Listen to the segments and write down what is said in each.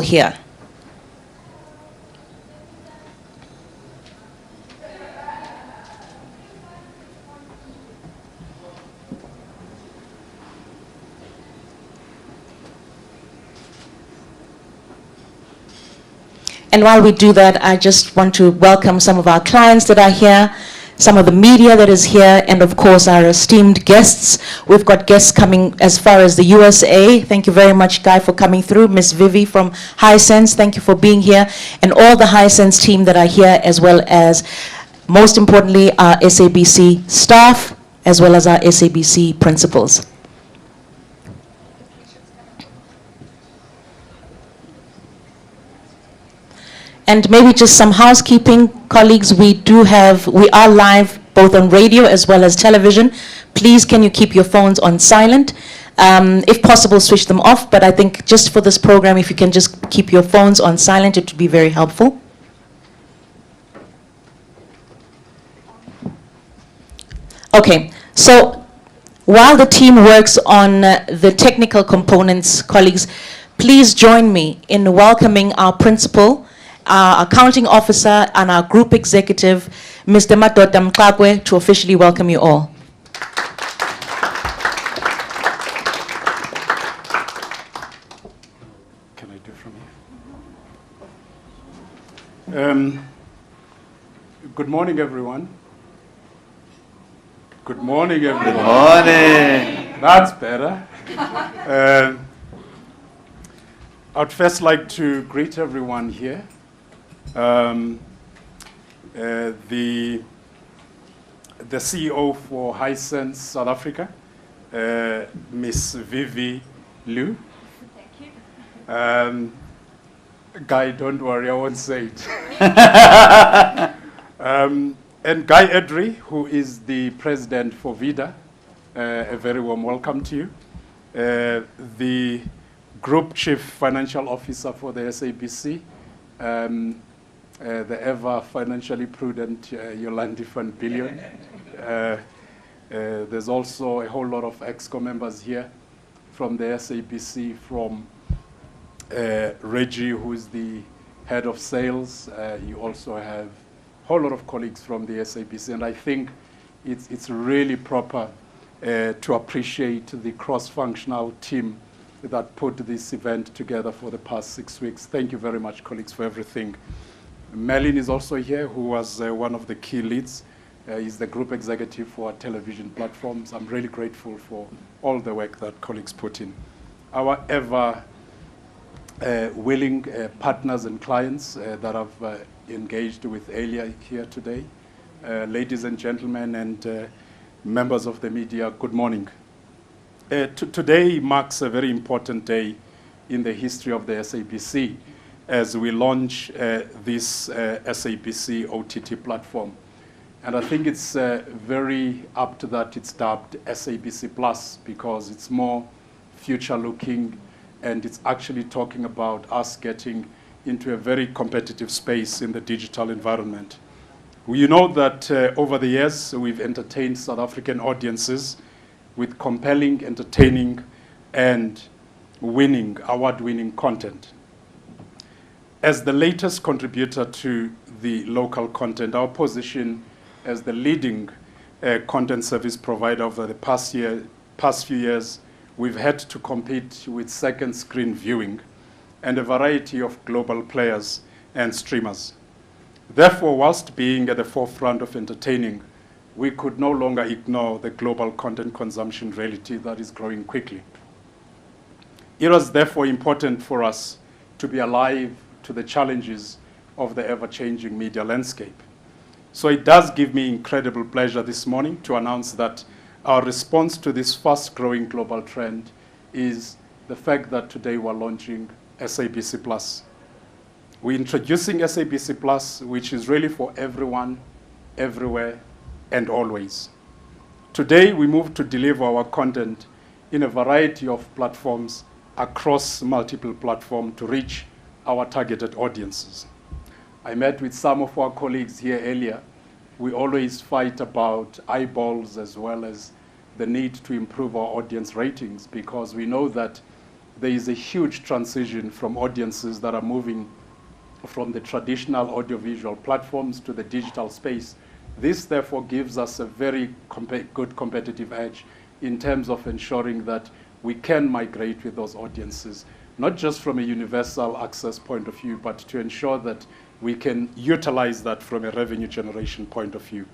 here. And while we do that, I just want to welcome some of our clients that are here, some of the media that is here, and of course our esteemed guests. We've got guests coming as far as the USA. Thank you very much, Guy, for coming through. Miss Vivi from Hisense, thank you for being here. And all the Hisense team that are here, as well as, most importantly, our SABC staff, as well as our SABC principals. And maybe just some housekeeping, colleagues, we are live both on radio as well as television. Please, can you keep your phones on silent? If possible, switch them off, but I think just for this program, if you can just keep your phones on silent, it would be very helpful. Okay, so while the team works on the technical components, colleagues, please join me in welcoming our principal, our accounting officer, and our group executive, Mr. Madoda Mkakwe, to officially welcome you all. Can I do from here? Good morning, everyone. Good morning, everyone. Good morning. That's better. I'd first like to greet everyone here. The CEO for Hisense South Africa, Miss Vivi Liu. Thank you. Guy, don't worry, I won't say it. And Guy Edry, who is the president for Vida, a very warm welcome to you. The Group Chief Financial Officer for the SABC, the ever financially prudent Yolandi van Billion. There's also a whole lot of ExCo members here from the SABC, from Reggie, who is the head of sales. You also have a whole lot of colleagues from the SABC, and I think it's really proper to appreciate the cross-functional team that put this event together for the past 6 weeks. Thank you very much, colleagues, for everything. Melin is also here, who was one of the key leads. He's the group executive for our television platforms. I'm really grateful for all the work that colleagues put in. Our ever willing partners and clients that have engaged with earlier here today. Ladies and gentlemen, and members of the media, good morning. Today marks a very important day in the history of the SABC as we launch this SABC OTT platform. And I think it's very apt that it's dubbed SABC Plus, because it's more future-looking, and it's actually talking about us getting into a very competitive space in the digital environment. You know that over the years, we've entertained South African audiences with compelling, entertaining, and award-winning content. As the latest contributor to the local content, our position as the leading content service provider over the past few years, we've had to compete with second screen viewing and a variety of global players and streamers. Therefore, whilst being at the forefront of entertaining, we could no longer ignore the global content consumption reality that is growing quickly. It was therefore important for us to be alive to the challenges of the ever-changing media landscape. So it does give me incredible pleasure this morning to announce that our response to this fast-growing global trend is the fact that today we're launching SABC Plus. We're introducing SABC Plus, which is really for everyone, everywhere, and always. Today, we move to deliver our content in a variety of platforms across multiple platforms to reach our targeted audiences. I met with some of our colleagues here earlier. We always fight about eyeballs as well as the need to improve our audience ratings, because we know that there is a huge transition from audiences that are moving from the traditional audiovisual platforms to the digital space. This therefore gives us a very good competitive edge in terms of ensuring that we can migrate with those audiences, not just from a universal access point of view, but to ensure that we can utilize that from a revenue generation point of view.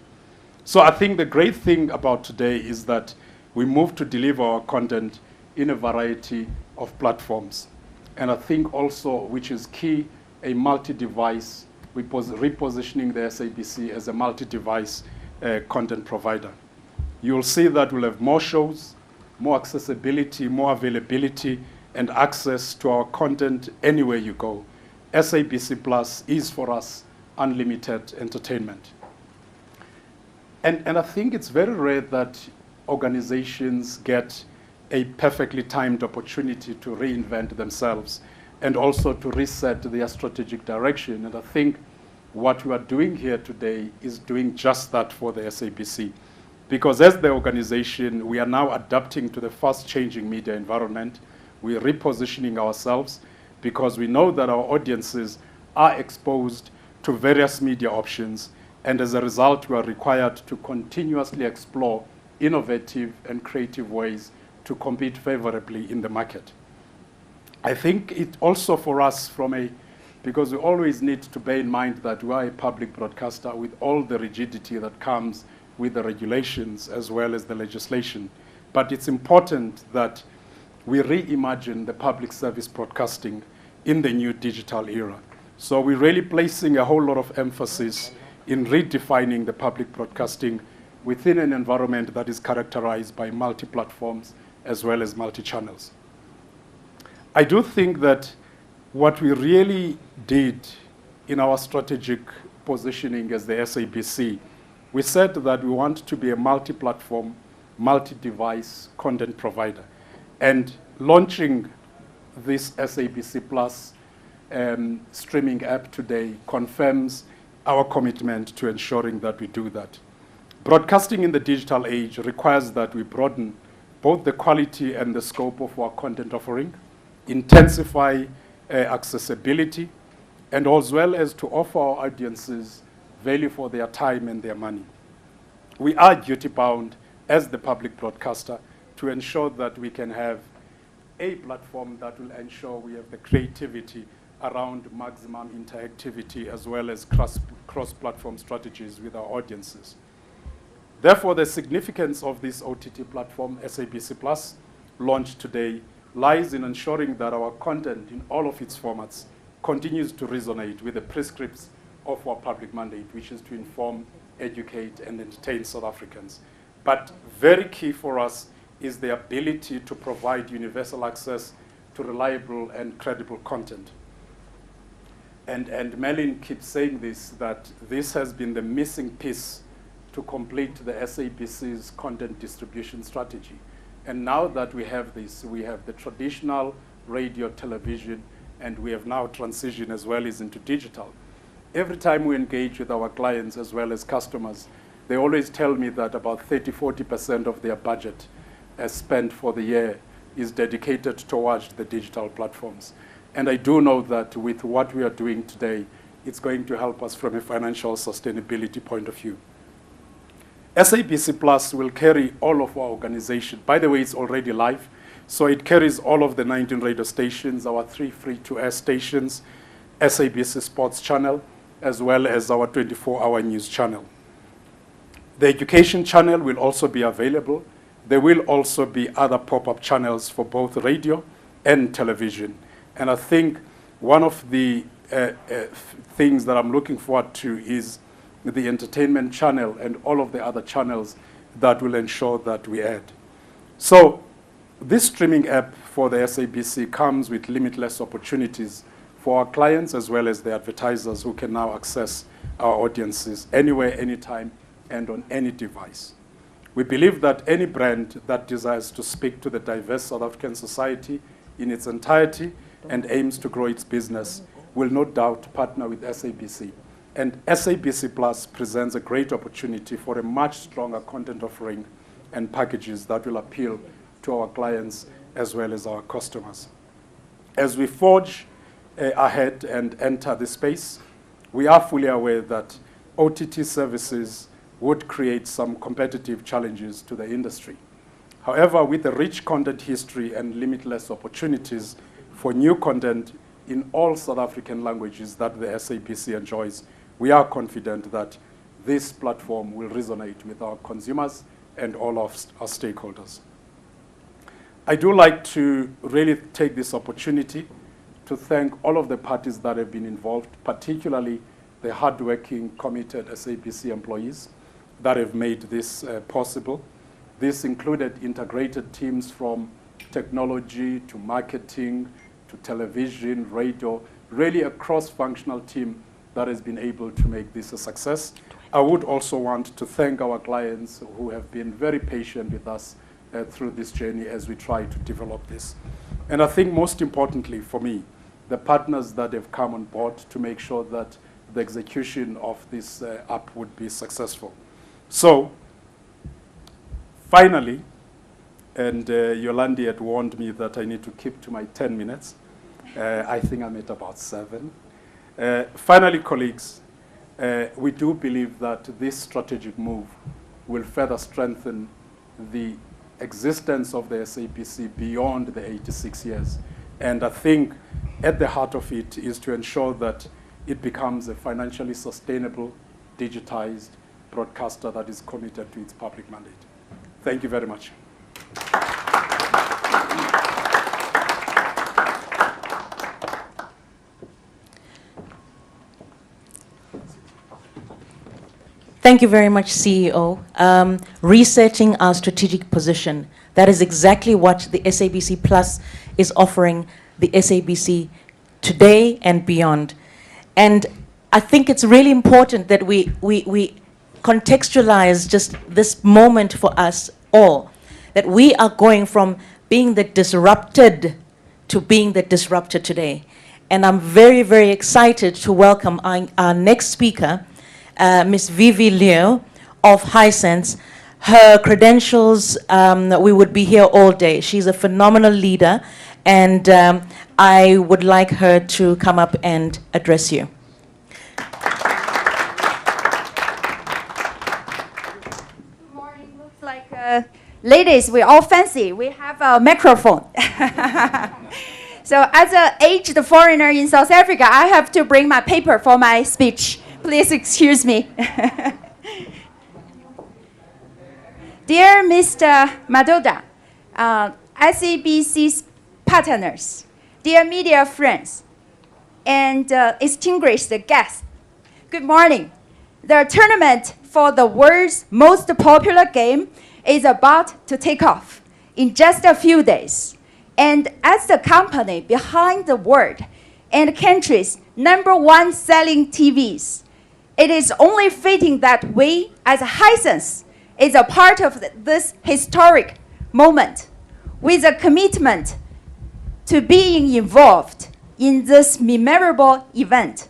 So I think the great thing about today is that we move to deliver our content in a variety of platforms. And I think also, which is key, a multi-device, repositioning the SABC as a multi-device content provider. You'll see that we'll have more shows, more accessibility, more availability, and access to our content anywhere you go. SABC Plus is for us unlimited entertainment. And I think it's very rare that organizations get a perfectly timed opportunity to reinvent themselves and also to reset their strategic direction. And I think what we are doing here today is doing just that for the SABC. Because as the organization, we are now adapting to the fast-changing media environment. We are repositioning ourselves because we know that our audiences are exposed to various media options. And as a result, we are required to continuously explore innovative and creative ways to compete favorably in the market. I think it also for us because we always need to bear in mind that we are a public broadcaster with all the rigidity that comes with the regulations as well as the legislation. But it's important that we reimagine the public service broadcasting in the new digital era. So we're really placing a whole lot of emphasis in redefining the public broadcasting within an environment that is characterized by multi-platforms as well as multi-channels. I do think that what we really did in our strategic positioning as the SABC, we said that we want to be a multi-platform, multi-device content provider. And launching this SABC Plus streaming app today confirms our commitment to ensuring that we do that. Broadcasting in the digital age requires that we broaden both the quality and the scope of our content offering, intensify accessibility, and as well as to offer our audiences value for their time and their money. We are duty-bound as the public broadcaster to ensure that we can have a platform that will ensure we have the creativity around maximum interactivity as well as cross-platform strategies with our audiences. Therefore, the significance of this OTT platform, SABC Plus, launched today, lies in ensuring that our content in all of its formats continues to resonate with the prescripts of our public mandate, which is to inform, educate, and entertain South Africans. But very key for us is the ability to provide universal access to reliable and credible content. And Melin keeps saying this, that this has been the missing piece to complete the SABC's content distribution strategy. And now that we have this, we have the traditional radio, television, and we have now transitioned as well as into digital. Every time we engage with our clients as well as customers, they always tell me that about 30–40% of their budget spent for the year is dedicated towards the digital platforms. And I do know that with what we are doing today, it's going to help us from a financial sustainability point of view. SABC Plus will carry all of our organization. By the way, it's already live. So it carries all of the 19 radio stations, our 3 free-to-air stations, SABC Sports channel, as well as our 24-hour news channel. The education channel will also be available. There will also be other pop-up channels for both radio and television. And I think one of the things that I'm looking forward to is the entertainment channel and all of the other channels that will ensure that we add. So this streaming app for the SABC comes with limitless opportunities for our clients as well as the advertisers who can now access our audiences anywhere, anytime, and on any device. We believe that any brand that desires to speak to the diverse South African society in its entirety and aims to grow its business will no doubt partner with SABC. And SABC Plus presents a great opportunity for a much stronger content offering and packages that will appeal to our clients as well as our customers. As we forge ahead and enter the space, we are fully aware that OTT services would create some competitive challenges to the industry. However, with the rich content history and limitless opportunities for new content in all South African languages that the SABC enjoys, we are confident that this platform will resonate with our consumers and all of our stakeholders. I do like to really take this opportunity to thank all of the parties that have been involved, particularly the hardworking, committed SABC employees that have made this possible. This included integrated teams from technology to marketing to television, radio, really a cross-functional team that has been able to make this a success. I would also want to thank our clients who have been very patient with us through this journey as we try to develop this. And I think most importantly for me, the partners that have come on board to make sure that the execution of this app would be successful. So, finally, and Yolandi had warned me that I need to keep to my 10 minutes. I think I'm at about 7. Finally, colleagues, we do believe that this strategic move will further strengthen the existence of the SABC beyond the 86 years. And I think at the heart of it is to ensure that it becomes a financially sustainable, digitized broadcaster that is committed to its public mandate. Thank you very much. Thank you very much, CEO. Resetting our strategic position. That is exactly what the SABC Plus is offering the SABC today and beyond. And I think it's really important that we contextualize just this moment for us all, that we are going from being the disrupted to being the disrupted today. And I'm very, very excited to welcome our next speaker, Ms. Vivi Liu of Hisense. Her credentials, we would be here all day. She's a phenomenal leader, and I would like her to come up and address you. Good morning. Looks like ladies, we're all fancy. We have a microphone. So as an aged foreigner in South Africa, I have to bring my paper for my speech. Please excuse me. Dear Mr. Madoda, SABC's partners, dear media friends, and distinguished guests, good morning. The tournament for the world's most popular game is about to take off in just a few days. And as the company behind the world and country's #1 selling TVs, it is only fitting that we, as Hisense, is a part of this historic moment with a commitment to being involved in this memorable event.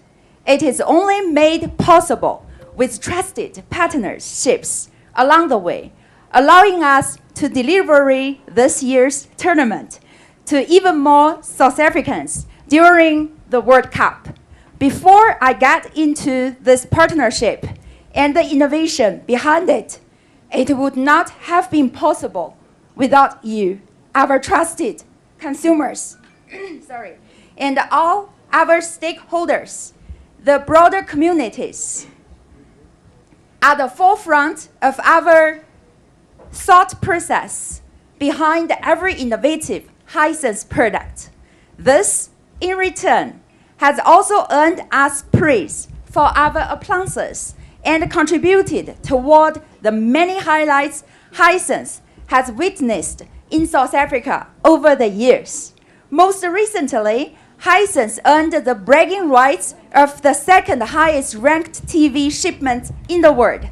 It is only made possible with trusted partnerships along the way, allowing us to deliver this year's tournament to even more South Africans during the World Cup. Before I get into this partnership and the innovation behind it, it would not have been possible without you, our trusted consumers, and all our stakeholders. The broader communities at the forefront of our thought process behind every innovative Hisense product. This, in return, has also earned us praise for our appliances and contributed toward the many highlights Hisense has witnessed in South Africa over the years. Most recently, Hisense earned the bragging rights of the second highest ranked TV shipments in the world.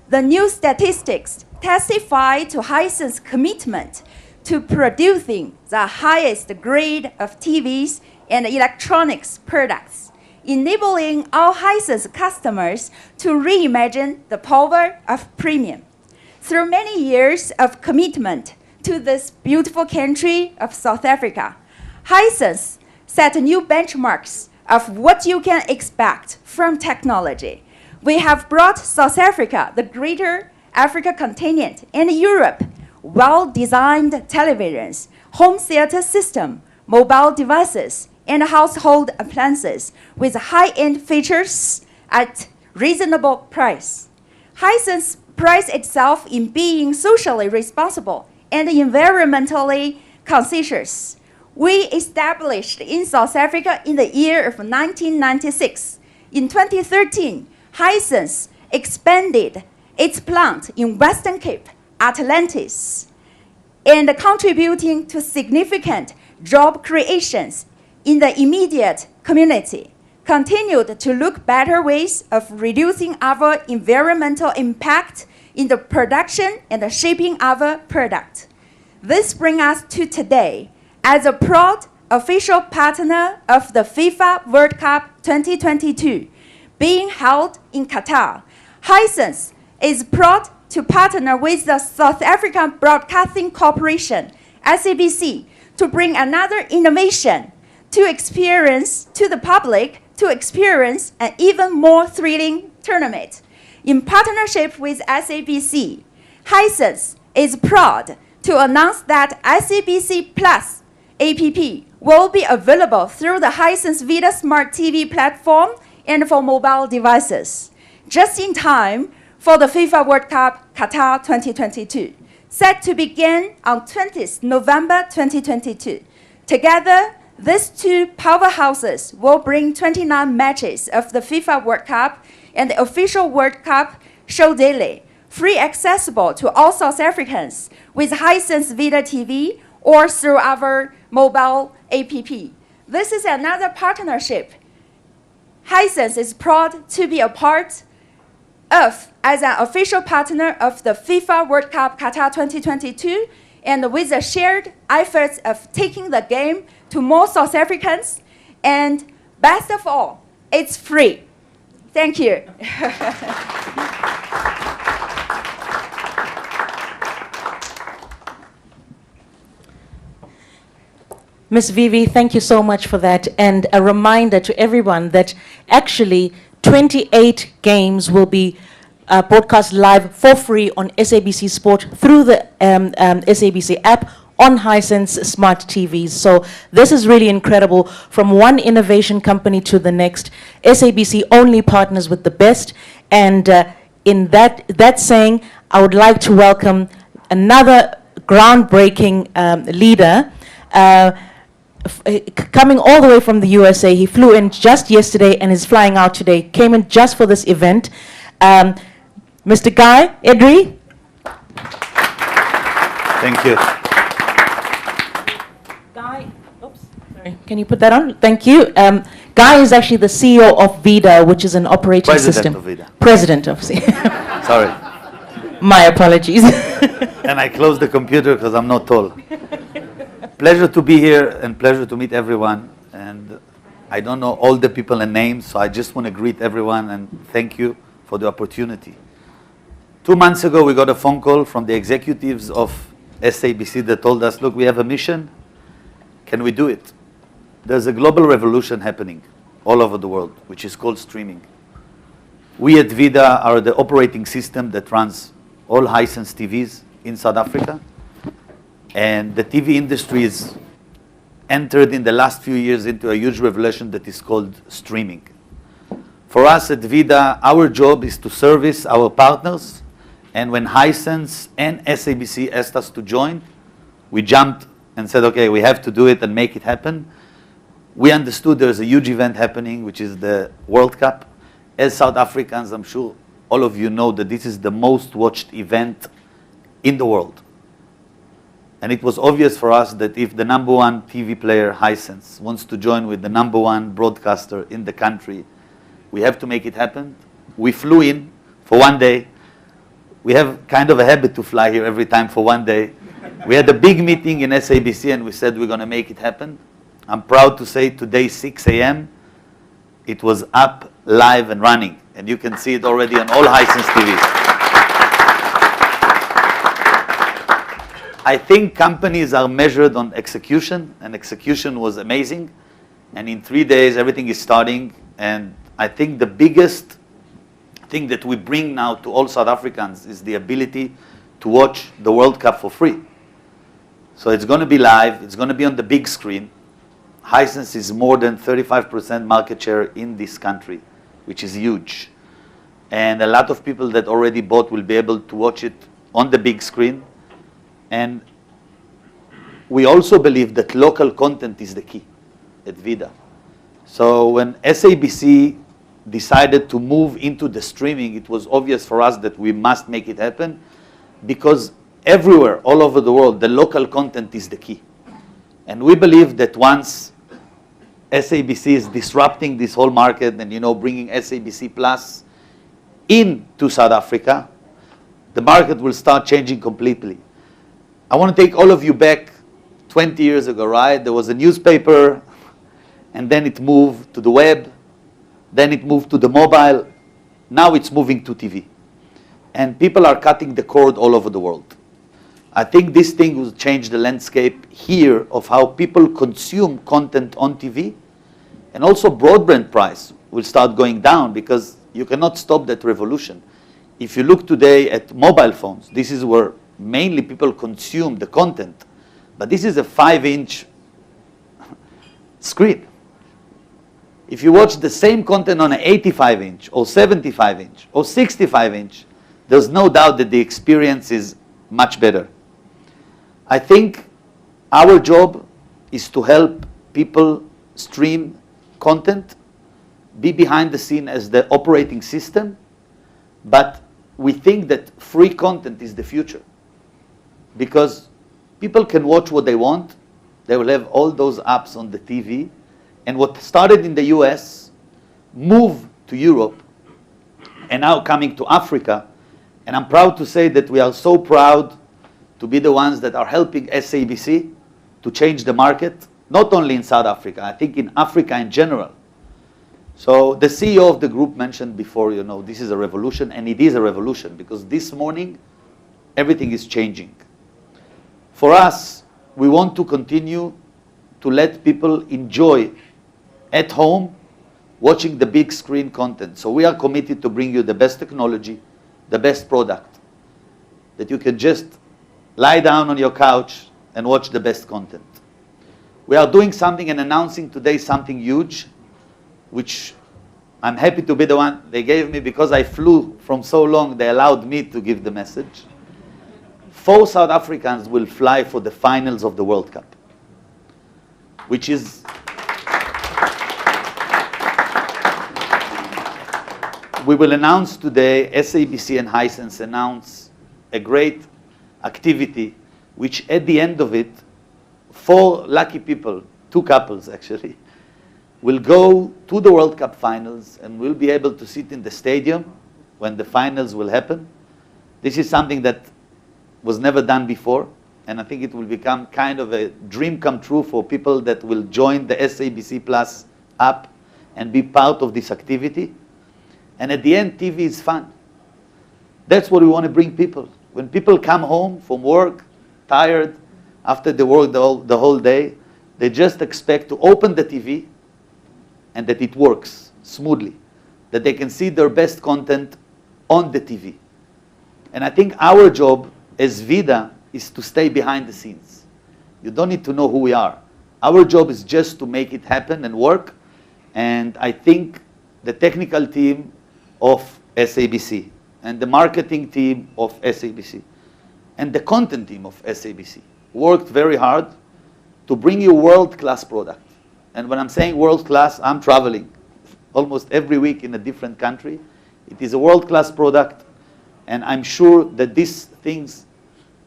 The new statistics testify to Hisense's commitment to producing the highest grade of TVs and electronics products, enabling all Hisense customers to reimagine the power of premium. Through many years of commitment to this beautiful country of South Africa, Hisense set new benchmarks of what you can expect from technology. We have brought South Africa, the greater Africa continent, and Europe well-designed televisions, home theater system, mobile devices, and household appliances with high-end features at reasonable price. Hisense prides itself in being socially responsible and environmentally conscious. We established in South Africa in the year of 1996. In 2013, Hisense expanded its plant in Western Cape, Atlantis, and contributing to significant job creations in the immediate community, continued to look better ways of reducing our environmental impact in the production and the shipping of our product. This brings us to today as a proud official partner of the FIFA World Cup 2022 being held in Qatar. Hisense is proud to partner with the South African Broadcasting Corporation, SABC, to bring another innovation to experience to the public, to experience an even more thrilling tournament. In partnership with SABC, Hisense is proud to announce that SABC Plus app will be available through the Hisense Vida Smart TV platform and for mobile devices, just in time for the FIFA World Cup Qatar 2022, set to begin on 20th November 2022. Together, these two powerhouses will bring 29 matches of the FIFA World Cup and the official World Cup show daily, free accessible to all South Africans with Hisense Vida TV or through our mobile app. This is another partnership Hisense is proud to be a part of as an official partner of the FIFA World Cup Qatar 2022, and with the shared efforts of taking the game to more South Africans, and best of all, it's free. Thank you. Ms. Vivi, thank you so much for that. And a reminder to everyone that actually 28 games will be broadcast live for free on SABC Sport through the SABC app on Hisense smart TVs. So this is really incredible. From one innovation company to the next, SABC only partners with the best. And in that saying, I would like to welcome another groundbreaking leader, coming all the way from the USA. He flew in just yesterday and is flying out today. Came in just for this event. Mr. Guy Edry. Thank you. Guy, oops, sorry. Can you put that on? Thank you. Guy is actually the CEO of Vida, which is an operating system. President of Vida. President of Sorry. My apologies. And I closed the computer because I'm not tall. Pleasure to be here and pleasure to meet everyone. And I don't know all the people and names, so I just want to greet everyone and thank you for the opportunity. 2 months ago, we got a phone call from the executives of SABC that told us, look, we have a mission. Can we do it? There's a global revolution happening all over the world, which is called streaming. We at Vida are the operating system that runs all Hisense TVs in South Africa. And the TV industry is entered in the last few years into a huge revolution that is called streaming. For us at Vida, our job is to service our partners. And when Hisense and SABC asked us to join, we jumped and said, okay, we have to do it and make it happen. We understood there's a huge event happening, which is the World Cup. As South Africans, I'm sure all of you know that this is the most watched event in the world. And it was obvious for us that if the #1 TV player, Hisense, wants to join with the #1 broadcaster in the country, we have to make it happen. We flew in for 1 day. We have kind of a habit to fly here every time for 1 day. We had a big meeting in SABC and we said we're going to make it happen. I'm proud to say today, 6 a.m., it was up, live and running. And you can see it already on all Hisense TVs. I think companies are measured on execution, and execution was amazing. And in 3 days, everything is starting. And I think the biggest thing that we bring now to all South Africans is the ability to watch the World Cup for free. So it's going to be live. It's going to be on the big screen. Hisense is more than 35% market share in this country, which is huge. And a lot of people that already bought will be able to watch it on the big screen. And we also believe that local content is the key at Vida. So when SABC decided to move into the streaming, it was obvious for us that we must make it happen, because everywhere, all over the world, the local content is the key. And we believe that once SABC is disrupting this whole market and, you know, bringing SABC Plus into South Africa, the market will start changing completely. I want to take all of you back 20 years ago, right? There was a newspaper, and then it moved to the web, then it moved to the mobile, now it's moving to TV. And people are cutting the cord all over the world. I think this thing will change the landscape here of how people consume content on TV, and also broadband price will start going down, because you cannot stop that revolution. If you look today at mobile phones, this is where mainly people consume the content, but this is a 5-inch screen. If you watch the same content on an 85-inch or 75-inch or 65-inch, there's no doubt that the experience is much better. I think our job is to help people stream content, be behind the scene as the operating system, but we think that free content is the future, because people can watch what they want. They will have all those apps on the TV, and what started in the US moved to Europe and now coming to Africa. And I'm proud to say that we are so proud to be the ones that are helping SABC to change the market, not only in South Africa, I think in Africa in general. So the CEO of the group mentioned before, you know, this is a revolution, and it is a revolution, because this morning everything is changing. For us, we want to continue to let people enjoy at home watching the big screen content. So we are committed to bring you the best technology, the best product, that you can just lie down on your couch and watch the best content. We are doing something and announcing today something huge, which I'm happy to be the one they gave me, because I flew from so long, they allowed me to give the message. 4 South Africans will fly for the finals of the World Cup, which is, we will announce today, SABC and Hisense announce a great activity, which at the end of it, 4 lucky people, 2 couples actually, will go to the World Cup finals and will be able to sit in the stadium when the finals will happen. This is something that was never done before, and I think it will become kind of a dream come true for people that will join the SABC Plus app and be part of this activity. And at the end, TV is fun. That's what we want to bring people. When people come home from work, tired, after they work the whole day, they just expect to open the TV and that it works smoothly, that they can see their best content on the TV. And I think our job as Vida is to stay behind the scenes. You don't need to know who we are. Our job is just to make it happen and work. And I think the technical team of SABC and the marketing team of SABC and the content team of SABC worked very hard to bring you world-class product. And when I'm saying world-class, I'm traveling almost every week in a different country. It is a world-class product, and I'm sure that these things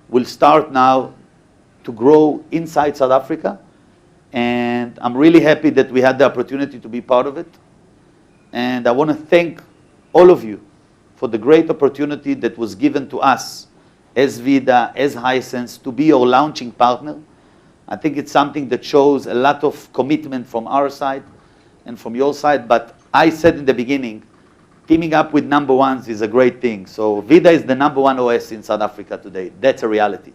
will start now to grow inside South Africa. And I'm really happy that we had the opportunity to be part of it. And I want to thank all of you for the great opportunity that was given to us as Vida, as Hisense, to be your launching partner. I think it's something that shows a lot of commitment from our side and from your side. But I said in the beginning, teaming up with number ones is a great thing. So Vida is the number 1 OS in South Africa today. That's a reality.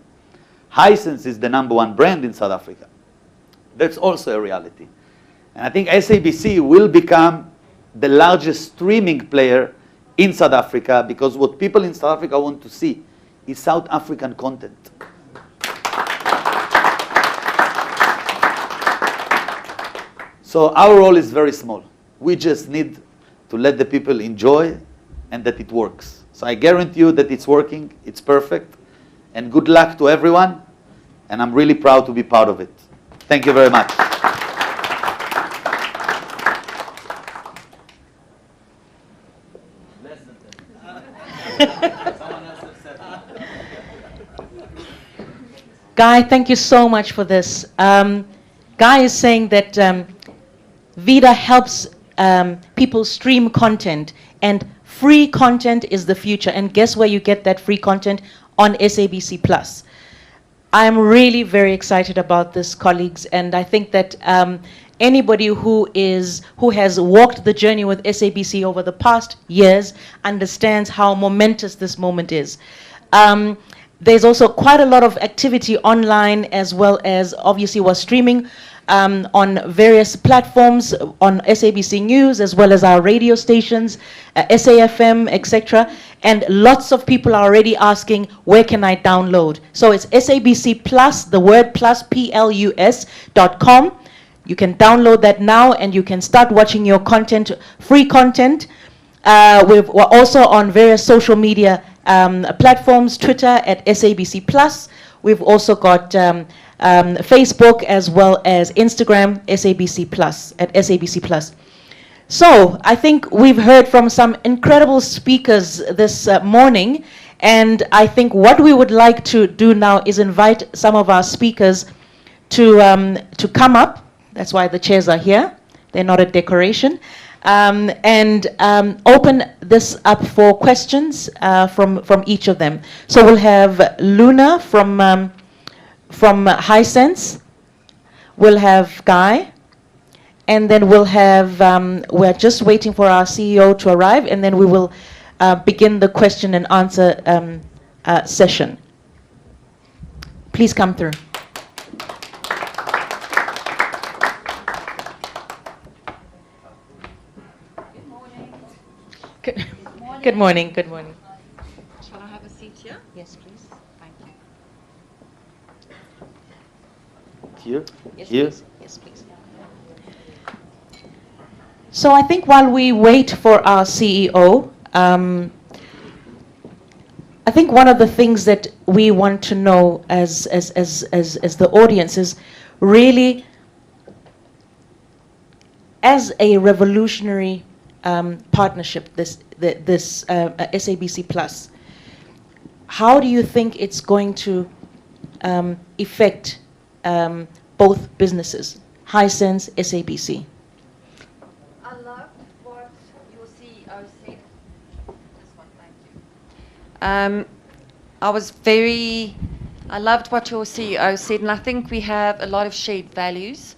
Hisense is the number 1 brand in South Africa. That's also a reality. And I think SABC will become the largest streaming player in South Africa, because what people in South Africa want to see is South African content. So our role is very small. We just need to let the people enjoy and that it works. So I guarantee you that it's working, it's perfect, and good luck to everyone, and I'm really proud to be part of it. Thank you very much. Guy, thank you so much for this. Guy is saying that Vida helps people stream content, and free content is the future. And guess where you get that free content? On SABC Plus. I'm really very excited about this, colleagues, and I think that anybody who has walked the journey with SABC over the past years understands how momentous this moment is. There's also quite a lot of activity online, as well as obviously we're streaming on various platforms, on SABC News, as well as our radio stations, SAFM, etc. And lots of people are already asking, where can I download? So it's SABC Plus, the word plus, plus.com. You can download that now, and you can start watching your content, free content. We're also on various social media platforms, Twitter at SABC Plus. We've also got Facebook, as well as Instagram, SABC Plus, at SABC Plus. So I think we've heard from some incredible speakers this morning, and I think what we would like to do now is invite some of our speakers to come up. That's why the chairs are here. They're not a decoration. And open this up for questions from each of them. So we'll have Luna from Hisense. We'll have Guy. And then we'll have, we're just waiting for our CEO to arrive, and then we will begin the question and answer session. Please come through. Good morning. Good morning. Shall I have a seat here? Yes, please. Thank you. Here? Yes, Here? please. Yes, please. So I think while we wait for our CEO, I think one of the things that we want to know as the audience is really, as a revolutionary partnership, this SABC Plus, how do you think it's going to affect both businesses, Hisense, SABC? I love what your CEO said. This one, thank you. I loved what your CEO said, and I think we have a lot of shared values.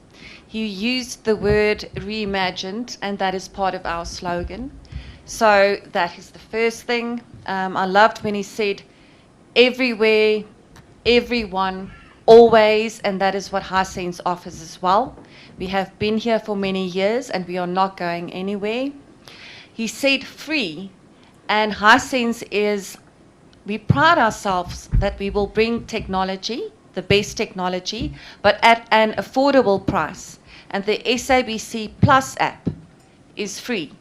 You used the word reimagined, and that is part of our slogan. So that is the first thing. I loved when he said everywhere, everyone, always, and that is what Hisense offers as well. We have been here for many years, and we are not going anywhere. He said free, and Hisense is, we pride ourselves that we will bring technology, the best technology, but at an affordable price. And the SABC Plus app is free.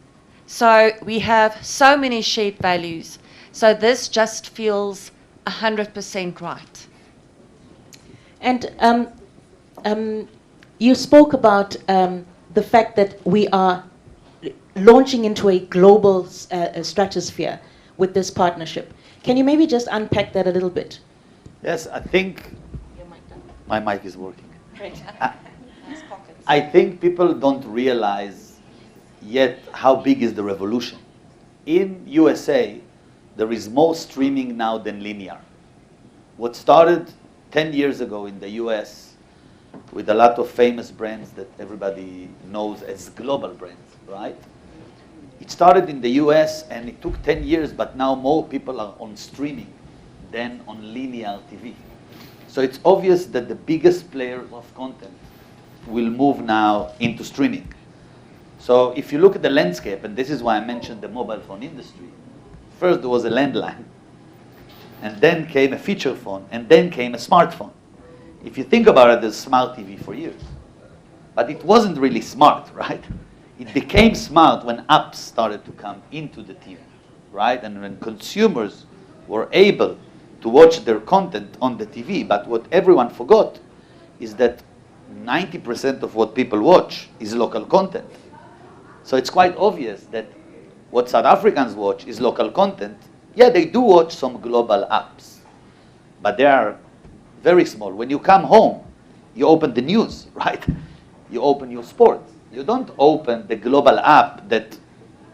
So we have so many shared values. So this just feels 100% right. And you spoke about the fact that we are launching into a global stratosphere with this partnership. Can you maybe just unpack that a little bit? Yes, I think Your mic down. my mic is working. Great. I think people don't realize yet how big is the revolution. In USA, there is more streaming now than linear. What started 10 years ago in the US with a lot of famous brands that everybody knows as global brands, right? It started in the US and it took 10 years, but now more people are on streaming than on linear TV. So it's obvious that the biggest player of content will move now into streaming. So if you look at the landscape, and this is why I mentioned the mobile phone industry, first there was a landline, and then came a feature phone, and then came a smartphone. If you think about it, there's smart TV for years. But it wasn't really smart, right? It became smart when apps started to come into the TV, right? And when consumers were able to watch their content on the TV. But what everyone forgot is that 90% of what people watch is local content. So it's quite obvious that what South Africans watch is local content. Yeah, they do watch some global apps, but they are very small. When you come home, you open the news, right? You open your sports. You don't open the global app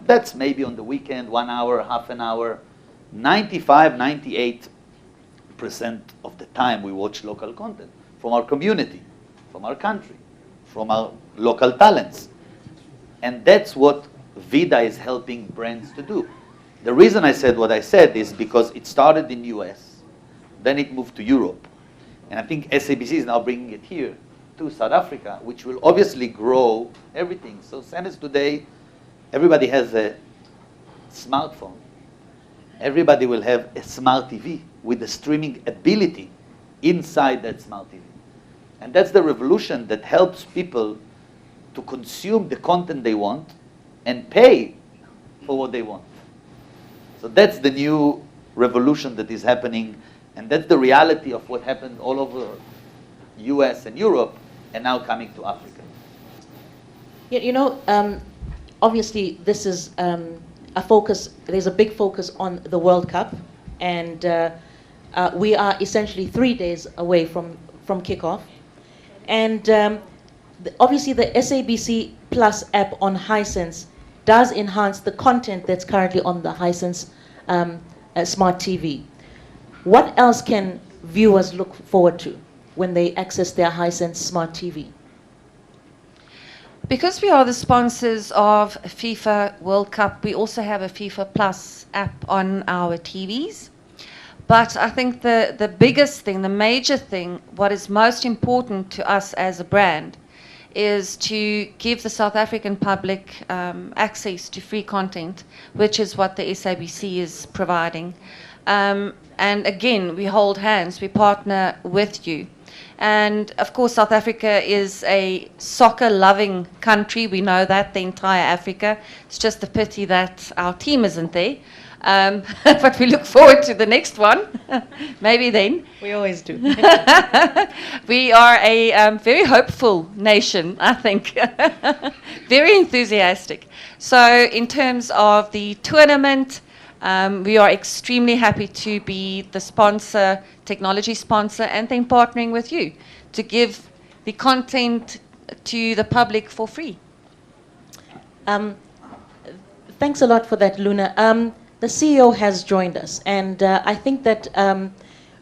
that's maybe on the weekend, 1 hour, half an hour. 95, 98% of the time we watch local content from our community, from our country, from our local talents. And that's what Vida is helping brands to do. The reason I said what I said is because it started in US, then it moved to Europe. And I think SABC is now bringing it here to South Africa, which will obviously grow everything. So same as today, everybody has a smartphone. Everybody will have a smart TV with the streaming ability inside that smart TV. And that's the revolution that helps people to consume the content they want and pay for what they want. So that's the new revolution that is happening, and that's the reality of what happened all over US and Europe and now coming to Africa. Obviously this is a focus, there's a big focus on the World Cup, and we are essentially 3 days away from kickoff. And obviously the SABC Plus app on Hisense does enhance the content that's currently on the Hisense smart TV. What else can viewers look forward to when they access their Hisense smart TV? Because we are the sponsors of FIFA World Cup, we also have a FIFA Plus app on our TVs. But I think the biggest thing, the major thing, what is most important to us as a brand is to give the South African public access to free content, which is what the SABC is providing. And again, we hold hands, we partner with you. And of course, South Africa is a soccer-loving country. We know that, the entire Africa. It's just a pity that our team isn't there. But we look forward to the next one. Maybe then. We always do. We are a very hopeful nation, I think. Very enthusiastic. So in terms of the tournament, we are extremely happy to be the sponsor, technology sponsor, and then partnering with you to give the content to the public for free. Thanks a lot for that, Luna. The CEO has joined us, and I think that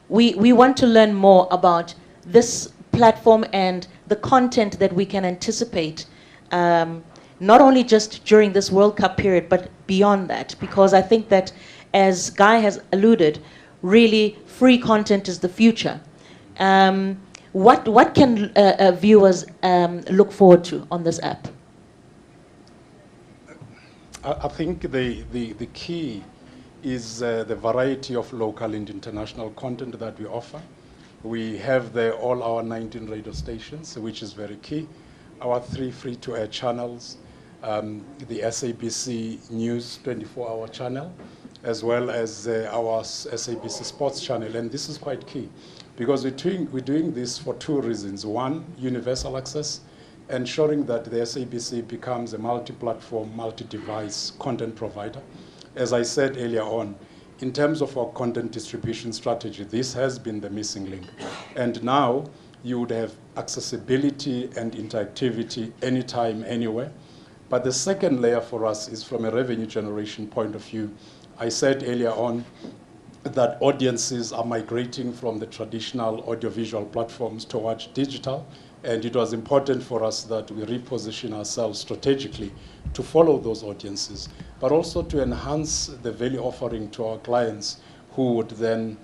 we want to learn more about this platform and the content that we can anticipate, not only just during this World Cup period, but beyond that, because I think that, as Guy has alluded, really free content is the future. What can viewers look forward to on this app? I think the key is the variety of local and international content that we offer. We have all our 19 radio stations, which is very key. Our 3 free-to-air channels, the SABC News 24-hour channel, as well as our SABC Sports channel. And this is quite key, because we're doing this for 2 reasons. One, universal access, ensuring that the SABC becomes a multi-platform, multi-device content provider. As I said earlier on, in terms of our content distribution strategy, this has been the missing link. And now you would have accessibility and interactivity anytime, anywhere. But the second layer for us is from a revenue generation point of view. I said earlier on that audiences are migrating from the traditional audiovisual platforms towards digital, and it was important for us that we reposition ourselves strategically to follow those audiences, but also to enhance the value offering to our clients, who would then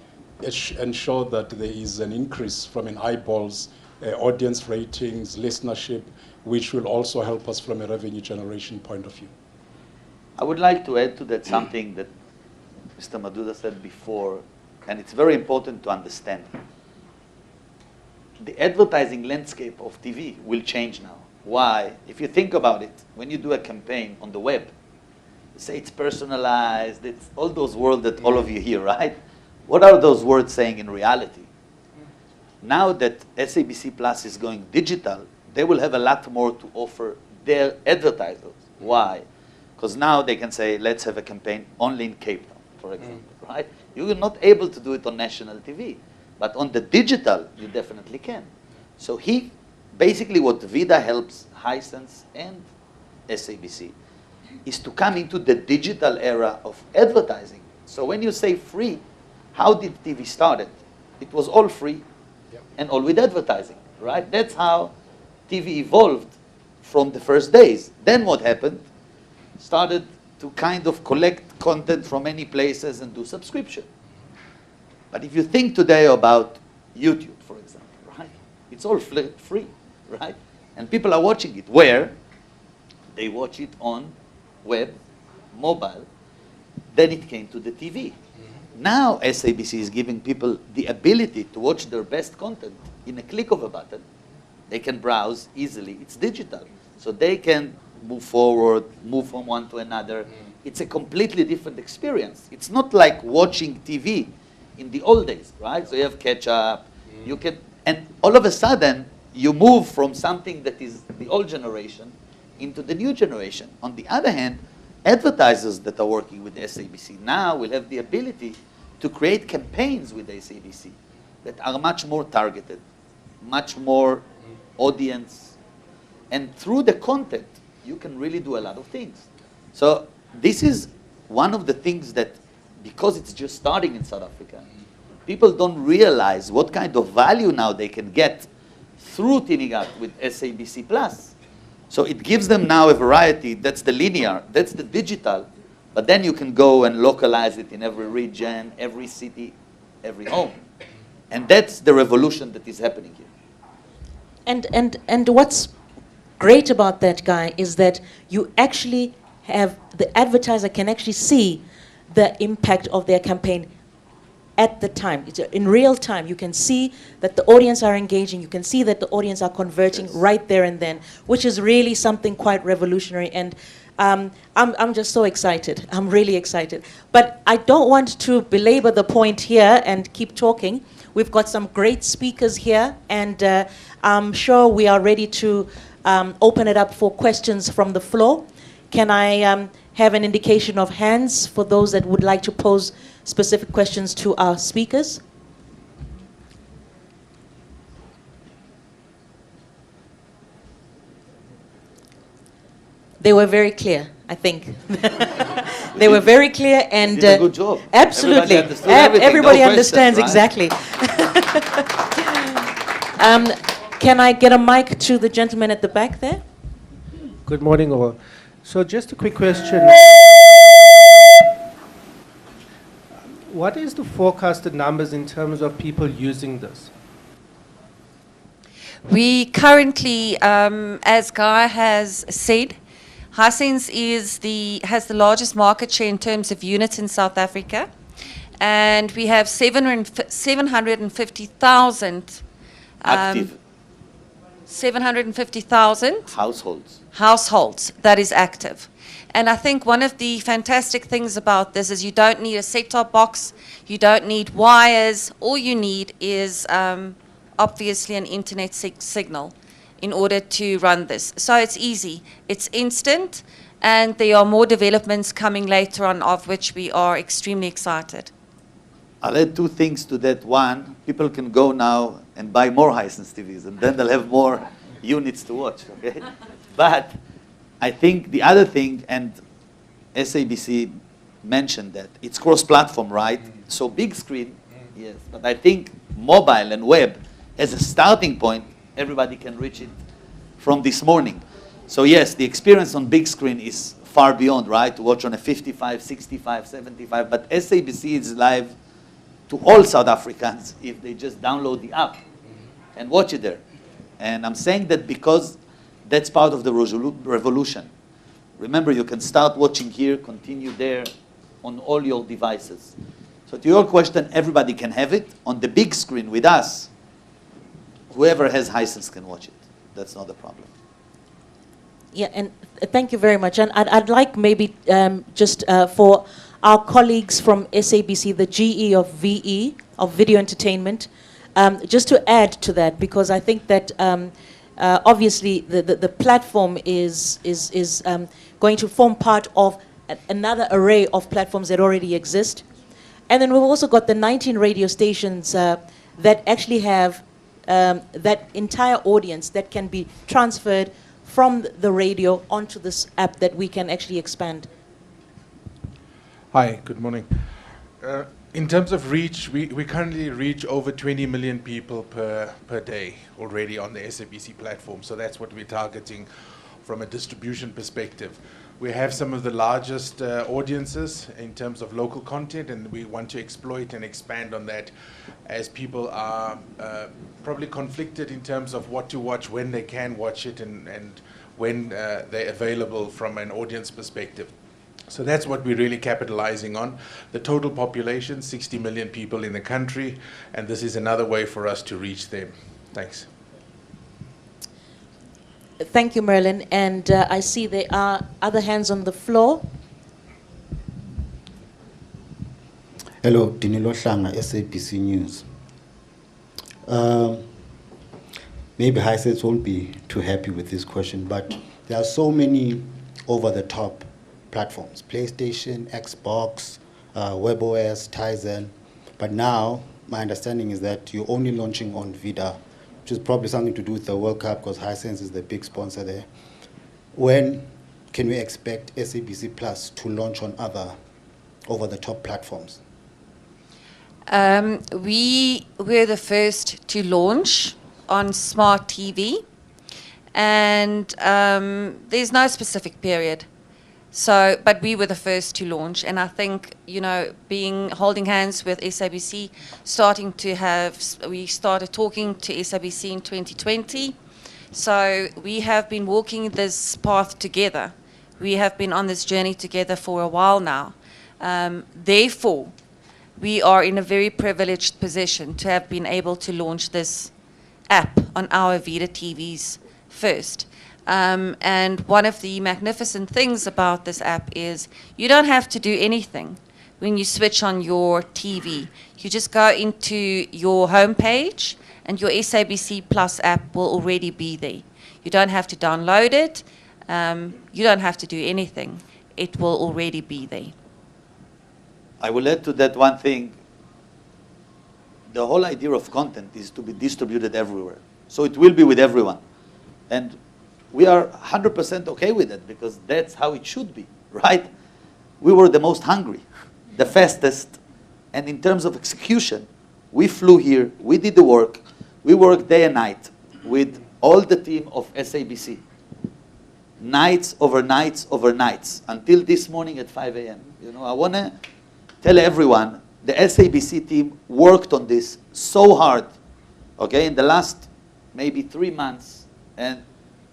ensure that there is an increase from an eyeballs audience ratings, listenership, which will also help us from a revenue generation point of view. I would like to add to that something that Mr. Maduda said before, and it's very important to understand. The advertising landscape of TV will change now. Why? If you think about it, when you do a campaign on the web, you say it's personalized, it's all those words that all of you hear, right? What are those words saying in reality? Now that SABC Plus is going digital, they will have a lot more to offer their advertisers. Why? Because now they can say, let's have a campaign only in Cape Town, for example, right? You are not able to do it on national TV, but on the digital, you definitely can. So basically what Vida helps Hisense and SABC is to come into the digital era of advertising. So when you say free, how did TV started? It was all free and all with advertising, right? That's how TV evolved from the first days. Then what happened? Started to kind of collect content from many places and do subscription. But if you think today about YouTube, for example, right? It's all free, right? And people are watching it. Where? They watch it on web, mobile. Then it came to the TV. Now SABC is giving people the ability to watch their best content in a click of a button. They can browse easily. It's digital. So they can move forward, move from one to another. It's a completely different experience. It's not like watching TV in the old days, right? So you have catch up, you can, and all of a sudden you move from something that is the old generation into the new generation. On the other hand, advertisers that are working with SABC now will have the ability to create campaigns with SABC that are much more targeted, much more audience, and through the content, you can really do a lot of things. So this is one of the things that, because it's just starting in South Africa, people don't realize what kind of value now they can get through teaming up with SABC Plus. So it gives them now a variety. That's the linear, that's the digital, but then you can go and localize it in every region, every city, every home. And that's the revolution that is happening here. And what's great about that, Guy, is that you actually have, the advertiser can actually see the impact of their campaign at the time. It's in real time. You can see that the audience are engaging. You can see that the audience are converting right there and then, which is really something quite revolutionary. And I'm just so excited. I'm really excited. But I don't want to belabor the point here and keep talking. We've got some great speakers here, and I'm sure we are ready to open it up for questions from the floor. Can I have an indication of hands for those that would like to pose specific questions to our speakers? They were very clear, I think. They were very clear, and you did a good job. Absolutely, everybody understands exactly. Can I get a mic to the gentleman at the back there? Good morning, all. So just a quick question. What is the forecasted numbers in terms of people using this? We currently, as Guy has said, Hisense has the largest market share in terms of units in South Africa, and we have 750,000 Active 750,000 households. that is active. And I think one of the fantastic things about this is you don't need a set-top box, you don't need wires, all you need is obviously an internet signal in order to run this. So it's easy, it's instant, and there are more developments coming later on, of which we are extremely excited. I'll add two things to that. One, people can go now and buy more Hisense TVs, and then they'll have more units to watch, okay? But I think the other thing, and SABC mentioned that, it's cross-platform, right? So big screen, yes, but I think mobile and web, as a starting point, everybody can reach it from this morning. So yes, the experience on big screen is far beyond, right? To watch on a 55, 65, 75, but SABC is live to all South Africans if they just download the app and watch it there. And I'm saying that because that's part of the revolution. Remember, you can start watching here, continue there, on all your devices. So to your question, everybody can have it. On the big screen with us, whoever has Hisense can watch it. That's not a problem. Yeah, and thank you very much. And I'd like maybe just for our colleagues from SABC, the GE of VE, of Video Entertainment, just to add to that, because I think that obviously the platform is going to form part of another array of platforms that already exist. And then we've also got the 19 radio stations that actually have that entire audience that can be transferred from the radio onto this app that we can actually expand. Hi, good morning. In terms of reach, we currently reach over 20 million people per day already on the SABC platform. So that's what we're targeting from a distribution perspective. We have some of the largest audiences in terms of local content, and we want to exploit and expand on that as people are probably conflicted in terms of what to watch, when they can watch it, and when they're available from an audience perspective. So that's what we're really capitalizing on. The total population, 60 million people in the country, and this is another way for us to reach them. Thanks. Thank you, Merlin. And I see there are other hands on the floor. Hello, Dinilo Shanga, SABC News. Maybe Hisense won't be too happy with this question, but there are so many over-the-top platforms, PlayStation, Xbox, WebOS, Tizen. But now, my understanding is that you're only launching on Vida, which is probably something to do with the World Cup because Hisense is the big sponsor there. When can we expect SABC Plus to launch on other over-the-top platforms? We were the first to launch on smart TV, and there's no specific period. So, but we were the first to launch, and I think, you know, holding hands with SABC, we started talking to SABC in 2020. So we have been walking this path together. We have been on this journey together for a while now. Therefore, we are in a very privileged position to have been able to launch this app on our Vida TVs first. And one of the magnificent things about this app is you don't have to do anything when you switch on your TV. You just go into your homepage and your SABC Plus app will already be there. You don't have to download it. You don't have to do anything. It will already be there. I will add to that one thing. The whole idea of content is to be distributed everywhere. So it will be with everyone. And we are 100% okay with it because that's how it should be, right? We were the most hungry, the fastest. And in terms of execution, we flew here, we did the work, we worked day and night with all the team of SABC. Nights over nights over nights until this morning at 5 a.m. You know, I want to tell everyone the SABC team worked on this so hard, okay, in the last maybe 3 months. And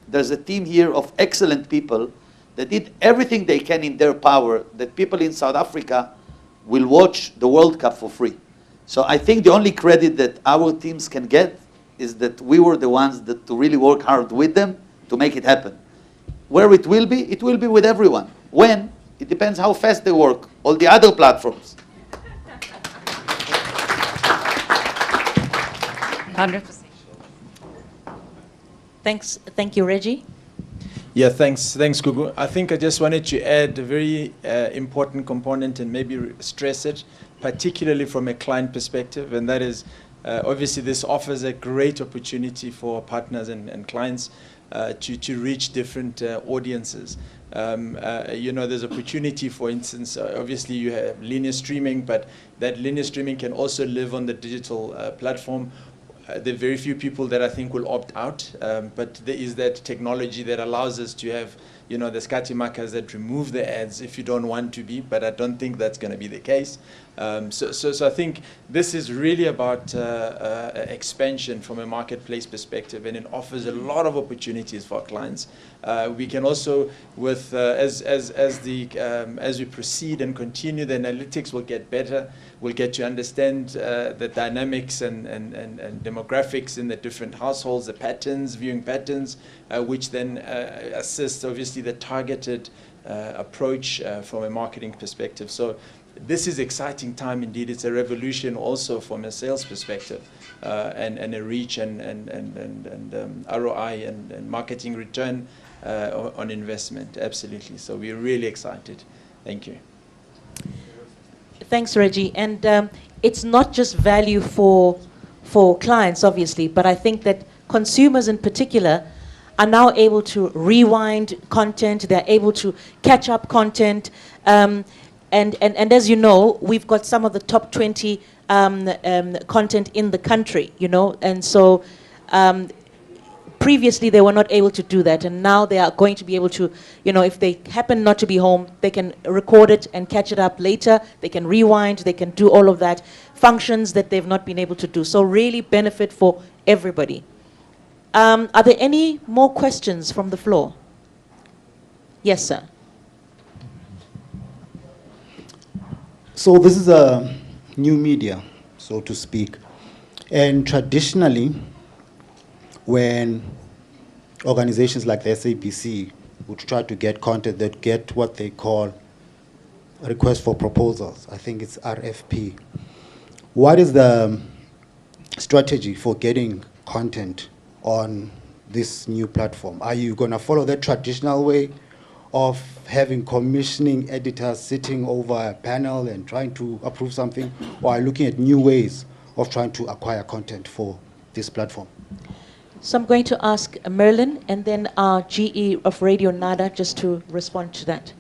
there's a team here of excellent people that did everything they can in their power that people in South Africa will watch the World Cup for free. So I think the only credit that our teams can get is that we were the ones that to really work hard with them to make it happen. Where it will be with everyone. When? It depends how fast they work. All the other platforms. 100%. Thank you, Reggie. Yeah, thanks, Gugu. I think I just wanted to add a very important component and maybe stress it, particularly from a client perspective, and that is obviously this offers a great opportunity for partners and clients to reach different audiences. You know, there's opportunity, for instance, obviously you have linear streaming, but that linear streaming can also live on the digital platform. there are very few people that I think will opt out, but there is that technology that allows us to have, you know, the skati markers that remove the ads if you don't want to be, but I don't think that's going to be the case. So I think this is really about expansion from a marketplace perspective, and it offers a lot of opportunities for our clients. We can also, with as we proceed and continue, the analytics will get better. We'll get to understand the dynamics and demographics in the different households, the patterns, viewing patterns, which then assist, obviously, the targeted approach from a marketing perspective. So this is exciting time indeed. It's a revolution also from a sales perspective, and a reach and ROI and marketing return on investment. Absolutely. So we're really excited. Thank you. Thanks, Reggie. And it's not just value for clients, obviously, but I think that consumers in particular are now able to rewind content. They're able to catch up content. And as you know, we've got some of the top 20 content in the country, you know, and so previously they were not able to do that, and now they are going to be able to, you know, if they happen not to be home, they can record it and catch it up later. They can rewind, they can do all of that, functions that they've not been able to do. So really benefit for everybody. Are there any more questions from the floor? Yes, sir. So this is a new media, so to speak. And traditionally, when organizations like the SABC would try to get content, they'd get what they call a request for proposals. I think it's RFP. What is the strategy for getting content on this new platform? Are you going to follow the traditional way of having commissioning editors sitting over a panel and trying to approve something, or are you looking at new ways of trying to acquire content for this platform? So I'm going to ask Merlin and then our GE of Radio Nada just to respond to that.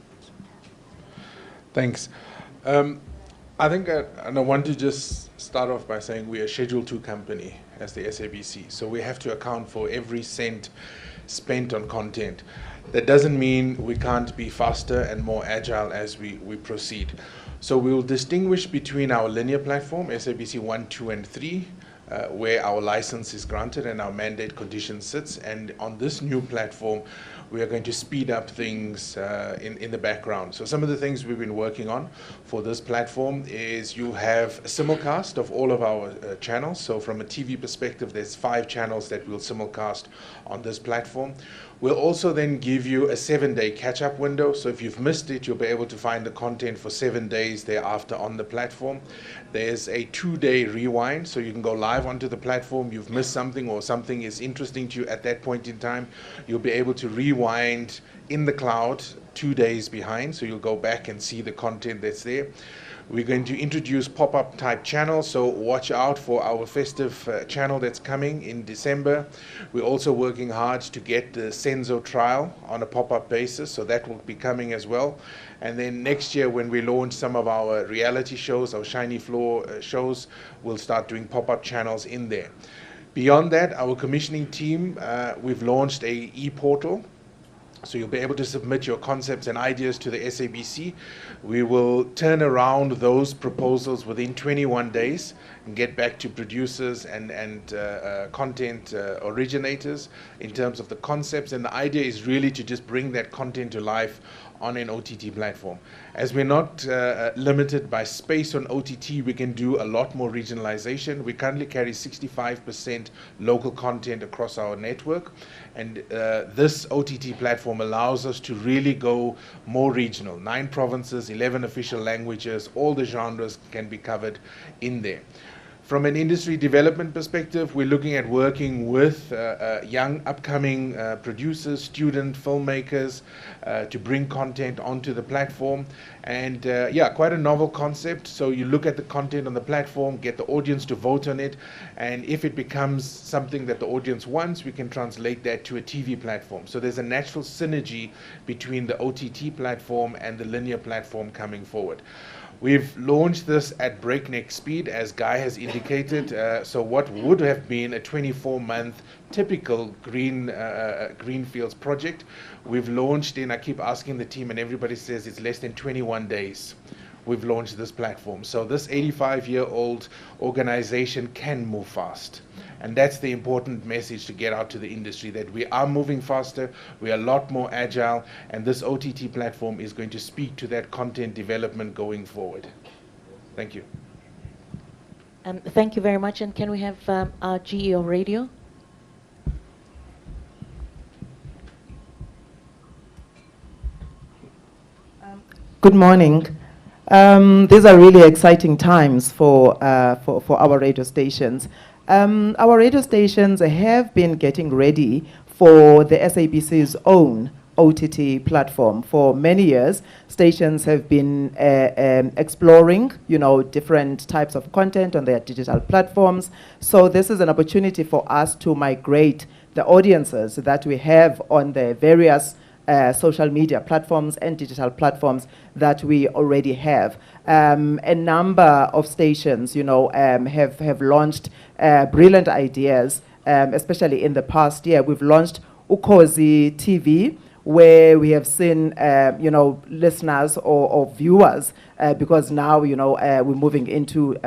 Thanks. I think and I want to just start off by saying we are a Schedule 2 company as the SABC, so we have to account for every cent spent on content. That doesn't mean we can't be faster and more agile as we proceed. So we will distinguish between our linear platform, SABC 1, 2, and 3, where our license is granted and our mandate condition sits. And on this new platform, we are going to speed up things in the background. So some of the things we've been working on for this platform is you have a simulcast of all of our channels. So from a TV perspective, there's 5 channels that we'll simulcast on this platform. We'll also then give you a 7-day catch-up window. So if you've missed it, you'll be able to find the content for 7 days thereafter on the platform. There's a 2-day rewind, so you can go live onto the platform. You've missed something or something is interesting to you at that point in time, you'll be able to rewind in the cloud 2 days behind, so you'll go back and see the content that's there. We're going to introduce pop-up type channels, so watch out for our festive channel that's coming in December. We're also working hard to get the Senzo trial on a pop-up basis, so that will be coming as well. And then next year when we launch some of our reality shows, our Shiny Floor shows, we'll start doing pop-up channels in there. Beyond that, our commissioning team, we've launched a e-portal. So you'll be able to submit your concepts and ideas to the SABC. We will turn around those proposals within 21 days and get back to producers and content originators in terms of the concepts. And the idea is really to just bring that content to life on an OTT platform. As we're not limited by space on OTT, we can do a lot more regionalization. We currently carry 65% local content across our network, and this OTT platform allows us to really go more regional. 9 provinces, 11 official languages, all the genres can be covered in there. From an industry development perspective, we're looking at working with young upcoming producers, student filmmakers, to bring content onto the platform. And yeah, quite a novel concept. So you look at the content on the platform, get the audience to vote on it, and if it becomes something that the audience wants, we can translate that to a TV platform. So there's a natural synergy between the OTT platform and the linear platform coming forward. We've launched this at breakneck speed, as Guy has indicated. So what would have been a 24-month typical greenfields project, we've launched in, I keep asking the team and everybody says it's less than 21 days. We've launched this platform. So this 85-year-old organization can move fast. And that's the important message to get out to the industry, that we are moving faster, we are a lot more agile, and this OTT platform is going to speak to that content development going forward. Thank you. Thank you very much. And can we have our GE of Radio? Good morning. These are really exciting times for our radio stations. Our radio stations have been getting ready for the SABC's own OTT platform. For many years, stations have been exploring, different types of content on their digital platforms. So this is an opportunity for us to migrate the audiences that we have on the various social media platforms and digital platforms that we already have. A number of stations, have launched brilliant ideas, especially in the past year. We've launched Ukhozi TV, where we have seen, listeners or viewers, because now, we're moving into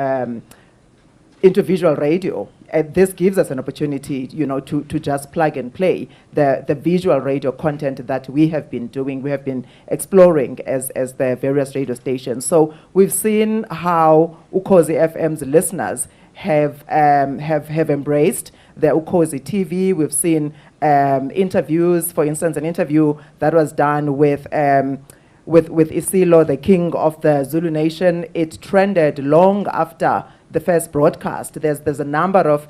visual radio. This gives us an opportunity, to just plug and play the visual radio content that we have been doing. We have been exploring as the various radio stations. So we've seen how Ukhozi FM's listeners have embraced the Ukhozi TV. We've seen interviews, for instance, an interview that was done with Isilo, the king of the Zulu nation. It trended long after the first broadcast. There's a number of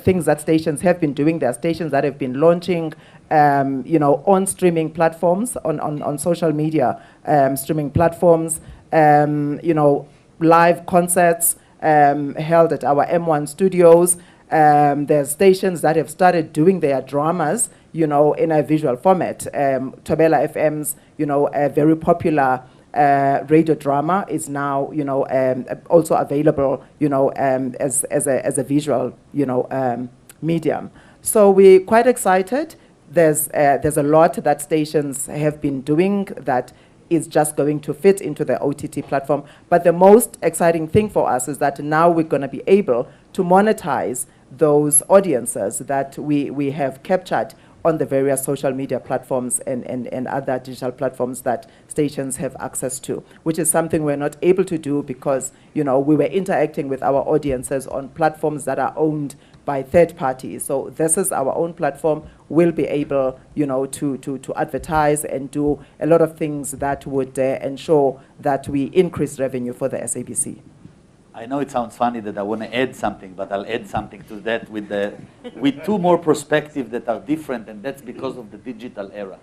things that stations have been doing. There are stations that have been launching, on streaming platforms, on social media streaming platforms, live concerts held at our M1 studios. There's stations that have started doing their dramas, in a visual format. Tabela FM's, a very popular radio drama is now, also available, as a visual, medium. So we're quite excited. There's a lot that stations have been doing that is just going to fit into the OTT platform. But the most exciting thing for us is that now we're going to be able to monetize those audiences that we have captured on the various social media platforms and other digital platforms that stations have access to, which is something we're not able to do because, we were interacting with our audiences on platforms that are owned by third parties. So this is our own platform. We'll be able, to advertise and do a lot of things that would ensure that we increase revenue for the SABC. I know it sounds funny that I want to add something, but I'll add something to that with two more perspectives that are different, and that's because of the digital era.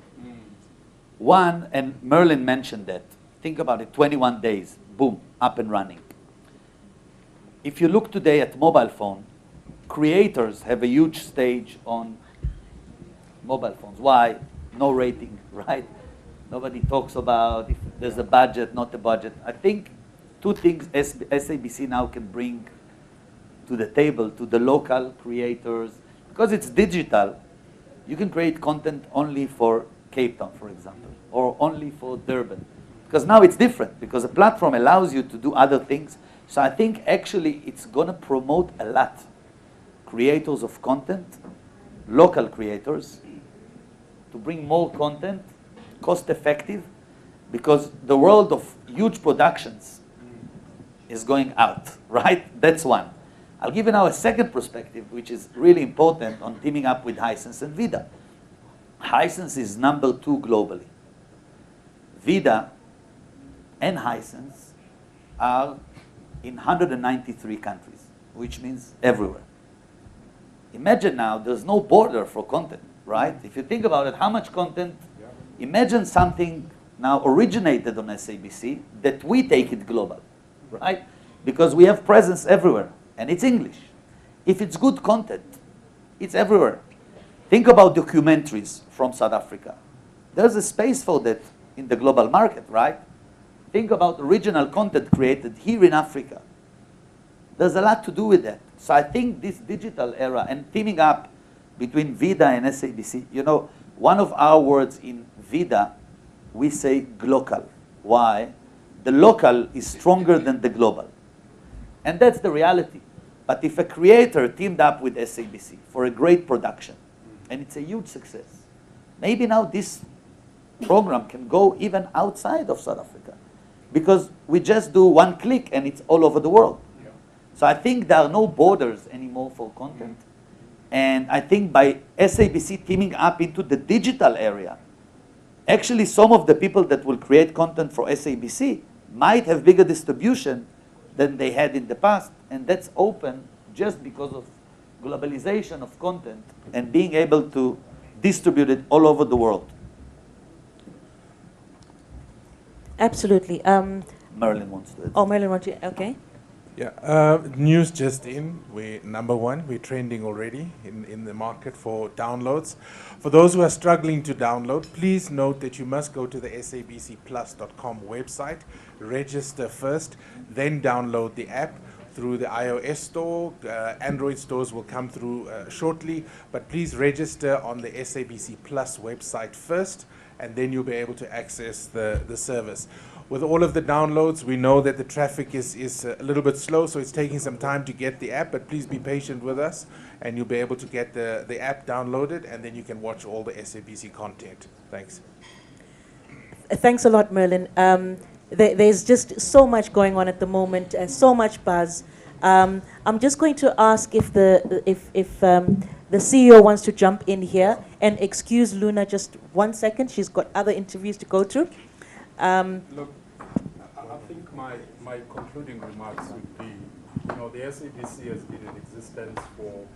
One, and Merlin mentioned that, think about it, 21 days, boom, up and running. If you look today at mobile phone, creators have a huge stage on mobile phones. Why? No rating, right? Nobody talks about if there's a budget, not a budget. I think two things SABC now can bring to the table, to the local creators. Because it's digital, you can create content only for Cape Town, for example, or only for Durban. Because now it's different, because the platform allows you to do other things. So I think actually it's going to promote a lot creators of content, local creators, to bring more content, cost effective, because the world of huge productions is going out, right? That's one. I'll give you now a second perspective, which is really important on teaming up with Hisense and Vida. Hisense is number 2 globally. Vida and Hisense are in 193 countries, which means everywhere. Imagine now there's no border for content, right? If you think about it, how much content Imagine something now originated on SABC that we take it global, right? Because we have presence everywhere, and it's English. If it's good content, it's everywhere. Think about documentaries from South Africa. There's a space for that in the global market, right? Think about original content created here in Africa. There's a lot to do with that. So I think this digital era and teaming up between Vida and SABC, you know, one of our words in Vida, we say glocal. Why? The local is stronger than the global. And that's the reality. But if a creator teamed up with SABC for a great production, and it's a huge success, maybe now this program can go even outside of South Africa. Because we just do one click and it's all over the world. So I think there are no borders anymore for content. And I think by SABC teaming up into the digital area, actually some of the people that will create content for SABC might have bigger distribution than they had in the past. And that's open just because of globalization of content and being able to distribute it all over the world. Absolutely. Marilyn wants to. Oh, Marilyn wants to. Okay. Yeah, news just in. We're number one. We're trending already in the market for downloads. For those who are struggling to download, please note that you must go to the sabcplus.com website, register first, then download the app through the iOS store. Android stores will come through shortly, but please register on the SABC Plus website first, and then you'll be able to access the service. With all of the downloads, we know that the traffic is a little bit slow, so it's taking some time to get the app, but please be patient with us, and you'll be able to get the app downloaded, and then you can watch all the SABC content. Thanks. Thanks a lot, Merlin. There's just so much going on at the moment, so much buzz. I'm just going to ask if the CEO wants to jump in here and excuse Luna just 1 second. She's got other interviews to go to. Look, I think my concluding remarks would be, you know, the SABC has been in existence for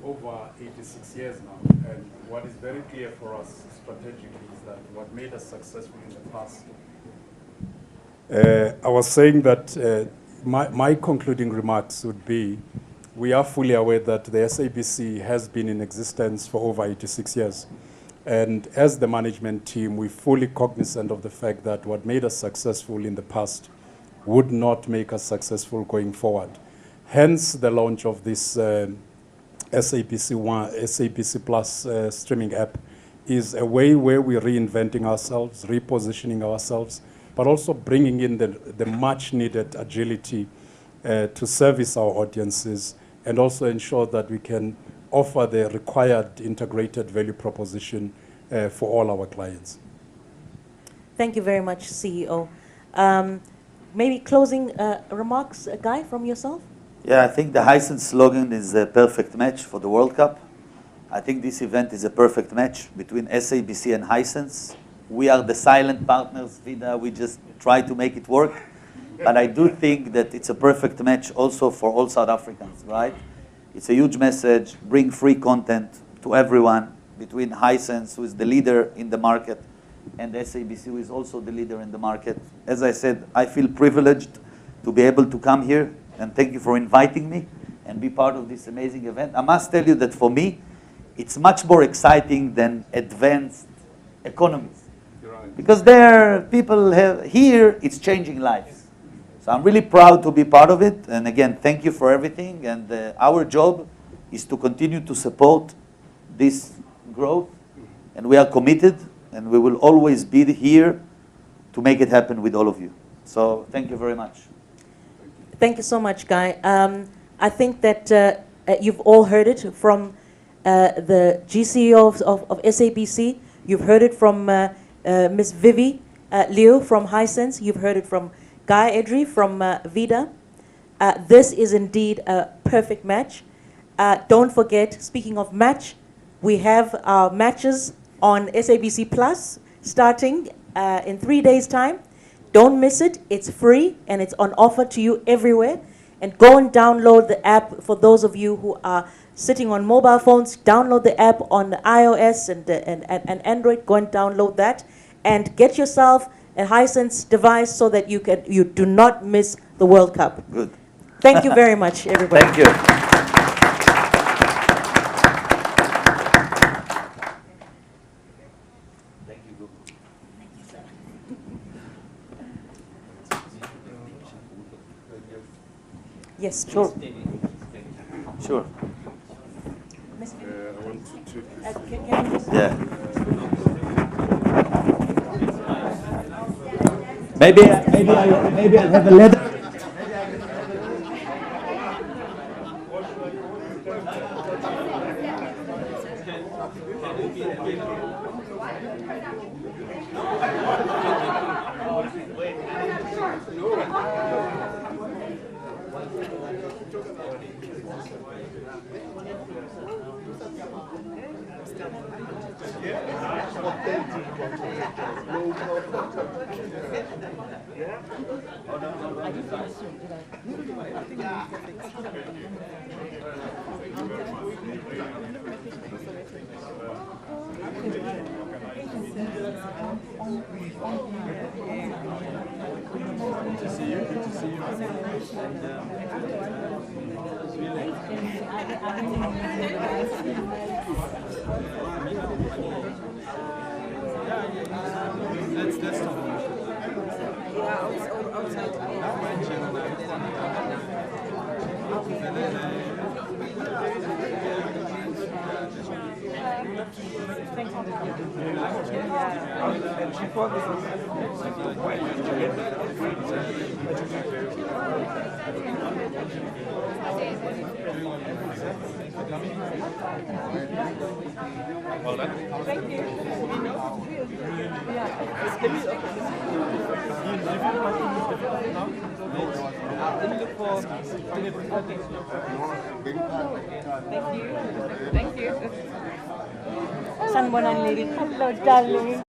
over 86 years now, and what is very clear for us strategically is that what made us successful in the past. I was saying that my concluding remarks would be, we are fully aware that the SABC has been in existence for over 86 years. And as the management team, we're fully cognizant of the fact that what made us successful in the past would not make us successful going forward. Hence, the launch of this SABC Plus streaming app is a way where we're reinventing ourselves, repositioning ourselves, but also bringing in the much-needed agility to service our audiences and also ensure that we can offer the required integrated value proposition for all our clients. Thank you very much, CEO. Maybe closing remarks, Guy, from yourself? Yeah, I think the Hisense slogan is a perfect match for the World Cup. I think this event is a perfect match between SABC and Hisense. We are the silent partners, Vida. We just try to make it work. But I do think that it's a perfect match also for all South Africans, right? It's a huge message, bring free content to everyone between Hisense, who is the leader in the market, and SABC, who is also the leader in the market. As I said, I feel privileged to be able to come here, and thank you for inviting me and be part of this amazing event. I must tell you that for me, it's much more exciting than advanced economies. You're right. Because there, people have, here, it's changing lives. So I'm really proud to be part of it. And again, thank you for everything. And our job is to continue to support this growth. And we are committed, and we will always be here to make it happen with all of you. So thank you very much. Thank you so much, Guy. I think that you've all heard it from the GCEO of SABC. You've heard it from Ms. Vivi Liu from Hisense. You've heard it from Guy Edry from Vida. This is indeed a perfect match. Don't forget, speaking of match, we have our matches on SABC Plus starting in 3 days' time. Don't miss it. It's free and it's on offer to you everywhere. And go and download the app. For those of you who are sitting on mobile phones, download the app on the iOS and Android. Go and download that. And get yourself a Hisense device so that you do not miss the World Cup. Good. Thank you very much, everybody. Thank you. Yes, sure. Sure. I want to Yeah. Maybe I'll have a letter. Sanbonan lady. Hello, darling.